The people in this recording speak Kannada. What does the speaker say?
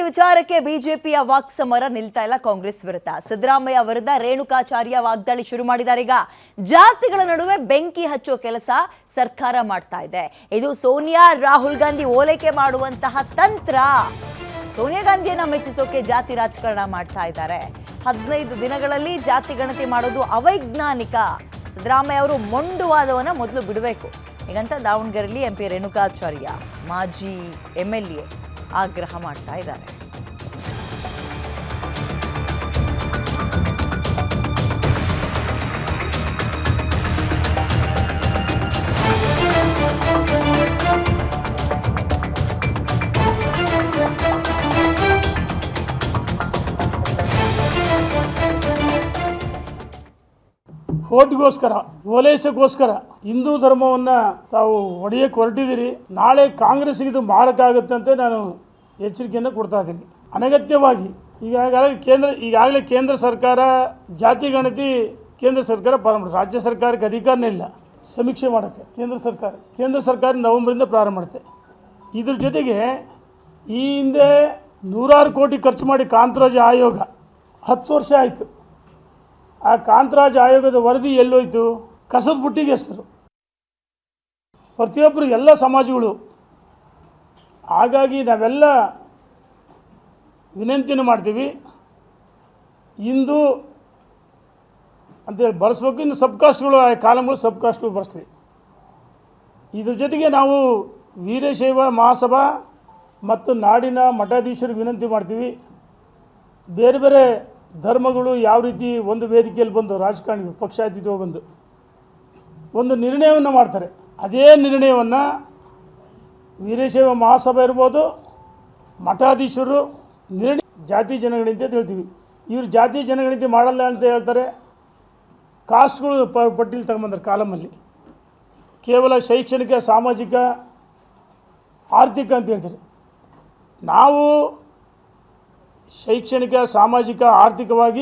ವಿಚಾರಕ್ಕೆ ಬಿಜೆಪಿಯ ವಾಕ್ಸಮರ ನಿಲ್ತಾ ಇಲ್ಲ ಕಾಂಗ್ರೆಸ್ ವಿರುದ್ಧ. ಸಿದ್ದರಾಮಯ್ಯ ವಿರುದ್ಧ ರೇಣುಕಾಚಾರ್ಯ ವಾಗ್ದಾಳಿ ಶುರು ಮಾಡಿದ್ದಾರೆ. ಈಗ ಜಾತಿಗಳ ನಡುವೆ ಬೆಂಕಿ ಹಚ್ಚೋ ಕೆಲಸ ಸರ್ಕಾರ ಮಾಡ್ತಾ ಇದೆ. ಇದು ಸೋನಿಯಾ ರಾಹುಲ್ ಗಾಂಧಿ ಓಲೈಕೆ ಮಾಡುವಂತಹ ತಂತ್ರ. ಸೋನಿಯಾ ಗಾಂಧಿಯನ್ನ ಮೆಚ್ಚಿಸೋಕೆ ಜಾತಿ ರಾಜಕಾರಣ ಮಾಡ್ತಾ ಇದ್ದಾರೆ. 15 ದಿನಗಳಲ್ಲಿ ಜಾತಿ ಗಣತಿ ಮಾಡೋದು ಅವೈಜ್ಞಾನಿಕ. ಸಿದ್ದರಾಮಯ್ಯ ಅವರು ಮೊಂಡುವಾದವನ್ನ ಮೊದಲು ಬಿಡಬೇಕು. ಹೀಗಂತ ದಾವಣಗೆರೆಯಲ್ಲಿ ಎಂಪಿ ರೇಣುಕಾಚಾರ್ಯ ಮಾಜಿ MLA ಆಗ್ರಹ ಮಾಡ್ತಾ ಇದ್ದಾರೆ. ಓಟ್ಗೋಸ್ಕರ ಓಲೈಸಕ್ಕೋಸ್ಕರ ಹಿಂದೂ ಧರ್ಮವನ್ನು ತಾವು ಒಡೆಯಕ್ಕೆ ಹೊರಟಿದ್ದೀರಿ. ನಾಳೆ ಕಾಂಗ್ರೆಸ್ಗೆ ಇದು ಮಾರಕ ಆಗುತ್ತೆ ಅಂತ ನಾನು ಎಚ್ಚರಿಕೆಯನ್ನು ಕೊಡ್ತಾ ಇದ್ದೀನಿ. ಅನಗತ್ಯವಾಗಿ ಈಗಾಗಲೇ ಕೇಂದ್ರ ಸರ್ಕಾರ ಜಾತಿ ಗಣತಿ ಕೇಂದ್ರ ಸರ್ಕಾರ ಪ್ರಾರಂಭ, ರಾಜ್ಯ ಸರ್ಕಾರಕ್ಕೆ ಅಧಿಕಾರನೇ ಇಲ್ಲ ಸಮೀಕ್ಷೆ ಮಾಡೋಕ್ಕೆ. ಕೇಂದ್ರ ಸರ್ಕಾರ ನವೆಂಬರಿಂದ ಪ್ರಾರಂಭ ಮಾಡುತ್ತೆ. ಇದ್ರ ಜೊತೆಗೆ ಈ ಹಿಂದೆ 100 ಕೋಟಿ ಖರ್ಚು ಮಾಡಿ ಕಾಂತರಾಜ್ ಆಯೋಗ 10 ವರ್ಷ ಆಯಿತು. ಆ ಕಾಂತರಾಜ್ ಆಯೋಗದ ವರದಿ ಎಲ್ಲೋಯ್ತು? ಕಸದ ಬುಟ್ಟಿಗೆ ಹೆಸರು. ಪ್ರತಿಯೊಬ್ಬರು ಎಲ್ಲ ಸಮಾಜಗಳು. ಹಾಗಾಗಿ ನಾವೆಲ್ಲ ವಿನಂತಿಯನ್ನು ಮಾಡ್ತೀವಿ, ಹಿಂದೂ ಅಂತೇಳಿ ಬರೆಸ್ಬೇಕು. ಇನ್ನು ಸಬ್ಕಾಸ್ಟ್ಗಳು, ಆ ಕಾಲಮ್ಗಳು ಸಬ್ಕಾಸ್ಟ್ಗಳು ಬರೆಸ್ತೀವಿ. ಇದ್ರ ಜೊತೆಗೆ ನಾವು ವೀರಶೈವ ಮಹಾಸಭಾ ಮತ್ತು ನಾಡಿನ ಮಠಾಧೀಶರಿಗೆ ವಿನಂತಿ ಮಾಡ್ತೀವಿ, ಬೇರೆ ಬೇರೆ ಧರ್ಮಗಳು ಯಾವ ರೀತಿ ಒಂದು ವೇದಿಕೆಯಲ್ಲಿ ಬಂದು ರಾಜಕಾರಣಿಗಳು ಪಕ್ಷಾತೀತ ಬಂದು ಒಂದು ನಿರ್ಣಯವನ್ನು ಮಾಡ್ತಾರೆ, ಅದೇ ನಿರ್ಣಯವನ್ನು ವೀರಶೈವ ಮಹಾಸಭಾ ಇರ್ಬೋದು, ಮಠಾಧೀಶರು ನಿರ್ಣಯ ಜಾತಿ ಜನಗಣತಿ ಅಂತ ಹೇಳ್ತೀವಿ. ಇವರು ಜಾತಿ ಜನಗಣತಿ ಮಾಡಲ್ಲ ಅಂತ ಹೇಳ್ತಾರೆ. ಕಾಸ್ಟ್ಗಳು ಪಟ್ಟಿಲಿ ತಗೊಂಬಂದ್ರೆ ಕಾಲಮಲ್ಲಿ ಕೇವಲ ಶೈಕ್ಷಣಿಕ, ಸಾಮಾಜಿಕ, ಆರ್ಥಿಕ ಅಂತ ಹೇಳ್ತಾರೆ. ನಾವು ಶೈಕ್ಷಣಿಕ, ಸಾಮಾಜಿಕ, ಆರ್ಥಿಕವಾಗಿ